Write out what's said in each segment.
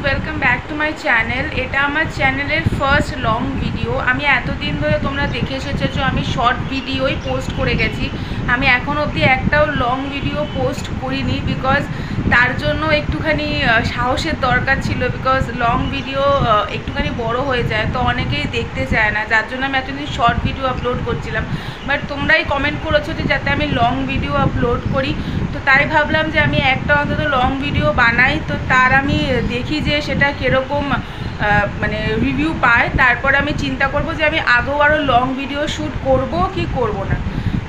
Welcome back to my channel. এটা আমার চ্যানেলের ফার্স্ট লং ভিডিও। আমি এতদিন ধরে তোমরা দেখে এসেছো আমি শর্ট ভিডিওই পোস্ট করে গেছি। আমি এখন অবধি একটাও লং ভিডিও পোস্ট করিনি, বিকজ তার জন্য একটুখানি সাহসের দরকার ছিল। বিকজ লং ভিডিও একটুখানি বড় হয়ে যায়, তো অনেকেই দেখতে চায় না, যার জন্য আমি এতদিন শর্ট ভিডিও আপলোড করছিলাম। বাট তোমরাই কমেন্ট করেছো যে যাতে আমি লং ভিডিও আপলোড করি, তো তাই ভাবলাম যে আমি একটা অন্তত লং ভিডিও বানাই, তো তার আমি দেখি যে সেটা কীরকম মানে রিভিউ পায়। তারপর আমি চিন্তা করব যে আমি আগেও আরও লং ভিডিও শ্যুট করব কি করব না।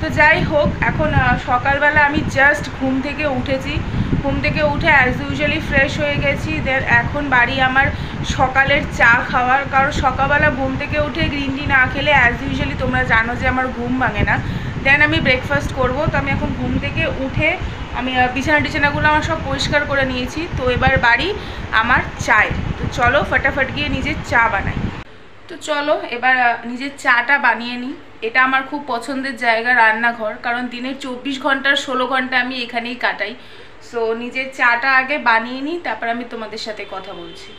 তো যাই হোক, এখন সকালবেলা আমি জাস্ট ঘুম থেকে উঠেছি। ঘুম থেকে উঠে অ্যাজ ইউজুয়ালি ফ্রেশ হয়ে গেছি। দেন এখন বাড়ি আমার সকালের চা খাওয়ার, কারণ সকালবেলা ঘুম থেকে উঠে গ্রিন টি না খেলে অ্যাজ ইউজুয়ালি তোমরা জানো যে আমার ঘুম ভাঙে না। দেন আমি ব্রেকফাস্ট করব। তো আমি এখন ঘুম থেকে উঠে আমি বিছানাগুলো আমার সব পরিষ্কার করে নিয়েছি। তো এবার বাড়ি আমার চায়ের। তো চলো ফটাফট গিয়ে নিজের চা বানাই। তো চলো এবার নিজের চাটা বানিয়ে নিই। এটা আমার খুব পছন্দের জায়গা, রান্নাঘর, কারণ দিনের 24 ঘন্টার 16 ঘন্টা আমি এখানেই কাটাই। সো নিজের চাটা আগে বানিয়ে নিই, তারপর আমি তোমাদের সাথে কথা বলছি।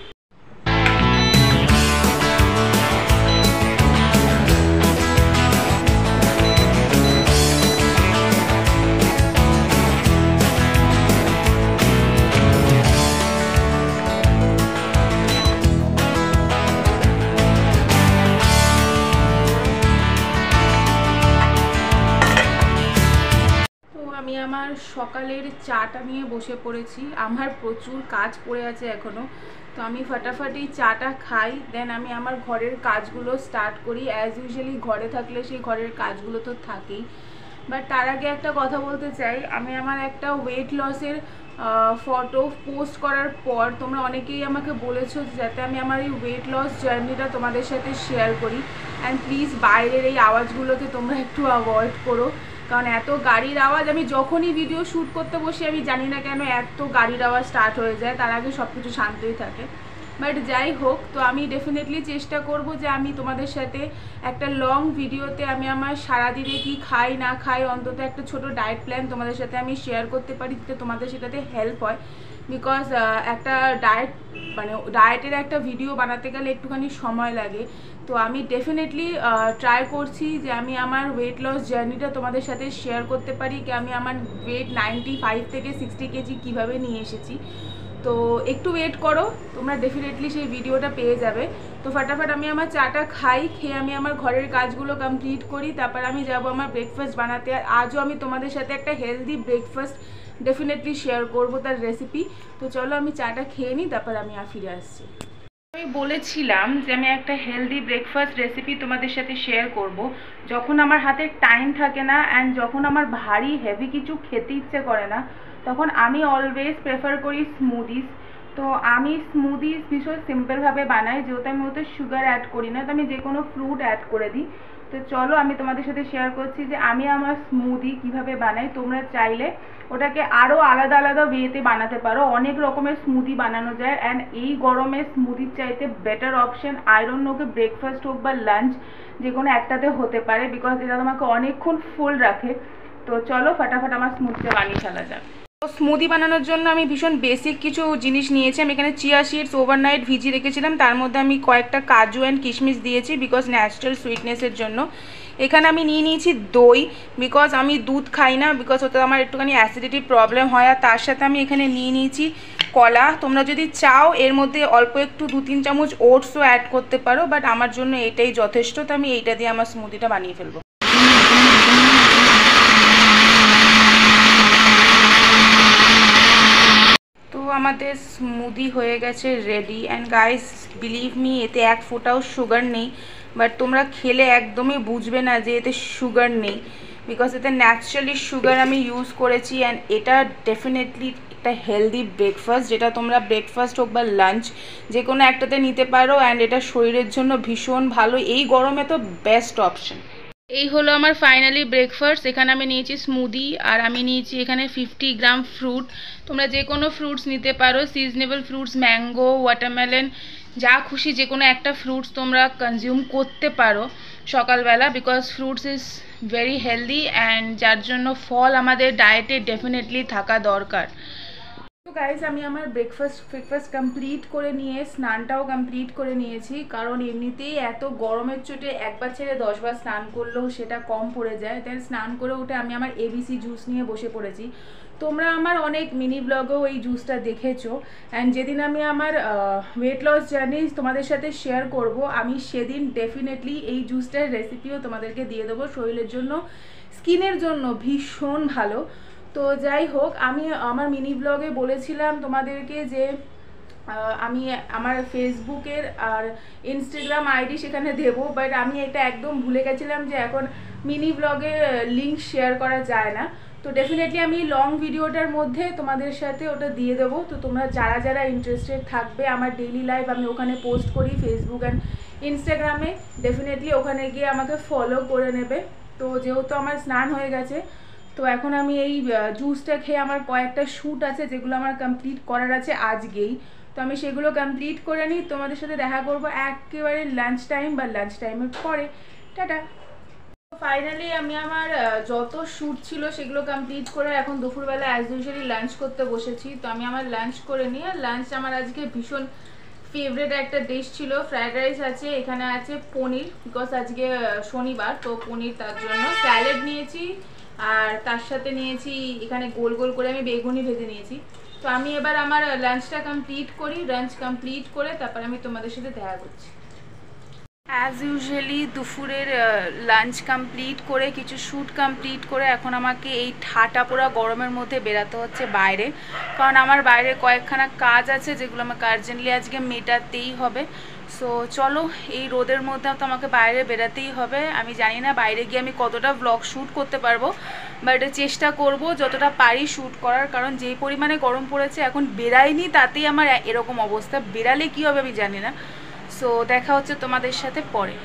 আমি আমার সকালের চাটা নিয়ে বসে পড়েছি। আমার প্রচুর কাজ পড়ে আছে এখনও, তো আমি ফটাফট এই চাটা খাই। দেন আমি আমার ঘরের কাজগুলো স্টার্ট করি। অ্যাজ ইউজুয়ালি ঘরে থাকলে সেই ঘরের কাজগুলো তো থাকেই। বাট তার আগে একটা কথা বলতে চাই, আমি আমার একটা ওয়েট লসের ফটো পোস্ট করার পর তোমরা অনেকেই আমাকে বলেছো যাতে আমি আমার এই ওয়েট লস জার্নিটা তোমাদের সাথে শেয়ার করি। অ্যান্ড প্লিজ বাইরের এই আওয়াজগুলোকে তোমরা একটু অ্যাভয়েড করো, কারণ এত গাড়ির আওয়াজ। আমি যখনই ভিডিও শ্যুট করতে বসি আমি জানি না কেন এত গাড়ির আওয়াজ স্টার্ট হয়ে যায়, তার আগে সব কিছু শান্তই থাকে। বাট যাই হোক, তো আমি ডেফিনেটলি চেষ্টা করব যে আমি তোমাদের সাথে একটা লং ভিডিওতে আমি আমার সারাদিনে কি খাই না খাই, অন্তত একটা ছোট ডায়েট প্ল্যান তোমাদের সাথে আমি শেয়ার করতে পারি, যাতে তোমাদের সেটাতে হেল্প হয়। বিকজ একটা ডায়েটের একটা ভিডিও বানাতে গেলে একটুখানি সময় লাগে। তো আমি ডেফিনেটলি ট্রাই করছি যে আমি আমার ওয়েট লস জার্নিটা তোমাদের সাথে শেয়ার করতে পারি, কি আমি আমার ওয়েট 95 থেকে 60 কেজি কীভাবে নিয়ে এসেছি। তো একটু ওয়েট করো, তোমরা ডেফিনেটলি সেই ভিডিওটা পেয়ে যাবে। তো ফটাফট আমি আমার চাটা খাই, খেয়ে আমি আমার ঘরের কাজগুলো কমপ্লিট করি, তারপর আমি যাব আমার ব্রেকফাস্ট বানাতে। আর আজও আমি তোমাদের সাথে একটা হেলদি ব্রেকফাস্ট ডেফিনেটলি শেয়ার করবো, তার রেসিপি। তো চলো আমি চাটা খেয়ে নিই, তারপর আমি ফিরে আসছি। আমি বলেছিলাম যে আমি একটা হেলদি ব্রেকফাস্ট রেসিপি তোমাদের সাথে শেয়ার করব যখন আমার হাতে টাইম থাকে না, অ্যান্ড যখন আমার ভারী হেভি কিছু খেতে ইচ্ছে করে না, তখন আমি অলওয়েজ প্রেফার করি স্মুদিস। তো আমি স্মুদিস ভীষণ সিম্পলভাবে বানাই, যেহেতু আমি ওতে সুগার অ্যাড করি না, তো আমি যে কোনো ফ্রুট অ্যাড করে দিই। তো চলো আমি তোমাদের সাথে শেয়ার করছি যে আমি আমার স্মুদি কিভাবে বানাই। তোমরা চাইলে ওটাকে আরও আলাদা আলাদা ওয়েতে বানাতে পারো, অনেক রকমের স্মুদি বানানো যায়। অ্যান্ড এই গরমে স্মুদির চাইতে বেটার অপশন আয়রন হোক, ব্রেকফাস্ট হোক বা লাঞ্চ, যে কোনো একটাতে হতে পারে, বিকজ এটা তোমাকে অনেকক্ষণ ফুল রাখে। তো চলো ফটাফট আমার স্মুদিটা বানিয়ে ফেলা যাক। তো স্মুদি বানানোর জন্য আমি ভীষণ বেসিক কিছু জিনিস নিয়েছি। আমি এখানে চিয়া সিডস ওভারনাইট ভিজিয়ে রেখেছিলাম, তার মধ্যে আমি কয়েকটা কাজু অ্যান্ড কিশমিশ দিয়েছি বিকজ ন্যাচারাল সুইটনেসের জন্য। এখানে আমি নিয়ে নিয়েছি দই, বিকজ আমি দুধ খাই না, বিকজ ওতে আমার একটুখানি অ্যাসিডিটি প্রবলেম হয়। আর তার সাথে আমি এখানে নিয়ে নিয়েছি কলা। তোমরা যদি চাও এর মধ্যে অল্প একটু 2-3 চামচ ওটসও অ্যাড করতে পারো, বাট আমার জন্য এটাই যথেষ্ট। তো আমি এইটা দিয়ে আমার স্মুদিটা বানিয়ে ফেলবো। তো আমাদের স্মুদি হয়ে গেছে ready. And guys believe me, এতে এক ফোঁটাও সুগার নেই, বাট তোমরা খেলে একদমই বুঝবে না যে এতে সুগার নেই, বিকজ এতে ন্যাচারালি সুগার আমি ইউজ করেছি। অ্যান্ড এটা ডেফিনেটলি একটা হেলদি ব্রেকফাস্ট, যেটা তোমরা ব্রেকফাস্ট হোক বা লাঞ্চ যে কোনো একটাতে নিতে পারো। অ্যান্ড এটা শরীরের জন্য ভীষণ ভালো, এই গরমে তো বেস্ট অপশন। এই হলো আমার ফাইনালি ব্রেকফাস্ট। এখানে আমি নিয়েছি স্মুদি, আর আমি নিয়েছি এখানে 50 গ্রাম ফ্রুট। তোমরা যে কোনো ফ্রুটস নিতে পারো, সিজনেবল ফ্রুটস, ম্যাঙ্গো, ওয়াটারমেলন, যা খুশি যে কোনো একটা ফ্রুটস তোমরা কনজিউম করতে পারো সকালবেলা, because fruits is very healthy, and যার জন্য ফল আমাদের ডায়েটে ডেফিনেটলি থাকা দরকার। তো গাইস আমি আমার ব্রেকফাস্ট কমপ্লিট করে নিয়ে স্নানটাও কমপ্লিট করে নিয়েছি, কারণ এমনিতেই এত গরমের চোটে একবার ছেড়ে 10 বার স্নান করলেও সেটা কম পড়ে যায়। তাই স্নান করে উঠে আমি আমার এবিসি জুস নিয়ে বসে পড়েছি। তোমরা আমার অনেক মিনি ব্লগেও এই জুসটা দেখেছো, অ্যান্ড যেদিন আমি আমার ওয়েট লস জার্নি তোমাদের সাথে শেয়ার করব, আমি সেদিন ডেফিনেটলি এই জুসটার রেসিপিও তোমাদেরকে দিয়ে দেবো। শরীরের জন্য, স্কিনের জন্য ভীষণ ভালো। তো যাই হোক, আমি আমার মিনি ব্লগে বলেছিলাম তোমাদেরকে যে আমি আমার ফেসবুকের আর ইনস্টাগ্রাম আইডি সেখানে দেবো, বাট আমি এটা একদম ভুলে গেছিলাম যে এখন মিনি ব্লগে লিঙ্ক শেয়ার করা যায় না। তো ডেফিনেটলি আমি লং ভিডিওটার মধ্যে তোমাদের সাথে ওটা দিয়ে দেবো। তো তোমরা যারা যারা ইন্টারেস্টেড থাকবে, আমার ডেইলি লাইফ আমি ওখানে পোস্ট করি ফেসবুক অ্যান্ড ইনস্টাগ্রামে, ডেফিনেটলি ওখানে গিয়ে আমাকে ফলো করে নেবে। তো যেহেতু আমার স্নান হয়ে গেছে, তো এখন আমি এই জুসটা খেয়ে আমার কয়েকটা শ্যুট আছে যেগুলো আমার কমপ্লিট করার আছে আজকেই। তো আমি সেগুলো কমপ্লিট করে নিই, তোমাদের সাথে দেখা করবো একেবারে লাঞ্চ টাইমের পরে। টাটা। ফাইনালি আমি আমার যত শ্যুট ছিল সেগুলো কমপ্লিট করে এখন দুপুরবেলা অ্যাজ ইউজুয়ালি লাঞ্চ করতে বসেছি। তো আমি আমার লাঞ্চ করে নিই। আর লাঞ্চ আমার আজকে ভীষণ ফেভারিট একটা ডিশ ছিল, ফ্রাইড রাইস আছে, এখানে আছে পনির, বিকজ আজকে শনিবার, তো পনির, তার জন্য স্যালাড নিয়েছি, আর তার সাথে নিয়েছি এখানে গোল গোল করে আমি বেগুনি ভেজে নিয়েছি। তো আমি এবার আমার লাঞ্চটা কমপ্লিট করি, লাঞ্চ কমপ্লিট করে তারপর আমি তোমাদের সাথে দেখা করছি। অ্যাজ ইউজুয়ালি দুপুরের লাঞ্চ কমপ্লিট করে কিছু শ্যুট কমপ্লিট করে এখন আমাকে এই ঠাটা পোড়া গরমের মধ্যে বেরাতে হচ্ছে বাইরে, কারণ আমার বাইরে কয়েকখানা কাজ আছে যেগুলো আমাকে আর্জেন্টলি আজকে মেটাতেই হবে। সো চলো, এই রোদের মধ্যে তো আমাকে বাইরে বেরাতেই হবে। আমি জানি না বাইরে গিয়ে আমি কতটা ব্লগ শ্যুট করতে পারবো, বাট চেষ্টা করব যতটা পারি শ্যুট করার, কারণ যেই পরিমাণে গরম পড়েছে এখন বেরাইনি তাতেই আমার এরকম অবস্থা। বেরালে কী হবে আমি জানি না। সো দেখা হচ্ছে তোমাদের সাথে পরে।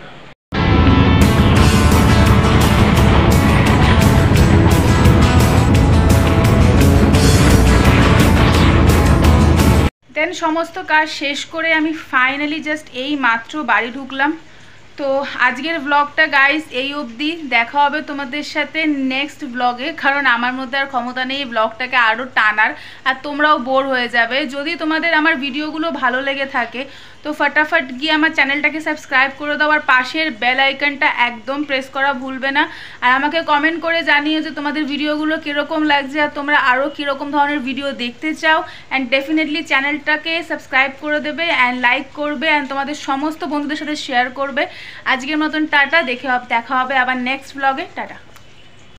দেন সমস্ত কাজ শেষ করে আমি ফাইনালি জাস্ট এই মাত্র বাড়ি ঢুকলাম। তো আজকের ব্লগটা গাইস এই অবধি, দেখা হবে তোমাদের সাথে নেক্সট ব্লগে, কারণ আমার মধ্যে আর ক্ষমতা নেই ব্লগটাকে আরও টানার, আর তোমরাও বোর হয়ে যাবে। যদি তোমাদের আমার ভিডিওগুলো ভালো লেগে থাকে তো ফটাফট গিয়ে আমার চ্যানেলটাকে সাবস্ক্রাইব করে দাও, আর পাশের বেল আইকনটা একদম প্রেস করা ভুলবে না। আর আমাকে কমেন্ট করে জানিও যে তোমাদের ভিডিওগুলো কীরকম লাগছে আর তোমরা আরও কীরকম ধরনের ভিডিও দেখতে চাও। অ্যান্ড ডেফিনেটলি চ্যানেলটাকে সাবস্ক্রাইব করে দেবে অ্যান্ড লাইক করবে অ্যান্ড তোমাদের সমস্ত বন্ধুদের সাথে শেয়ার করবে। আজকের মতন টাটা, দেখা হবে আবার নেক্সট ব্লগে। টাটা।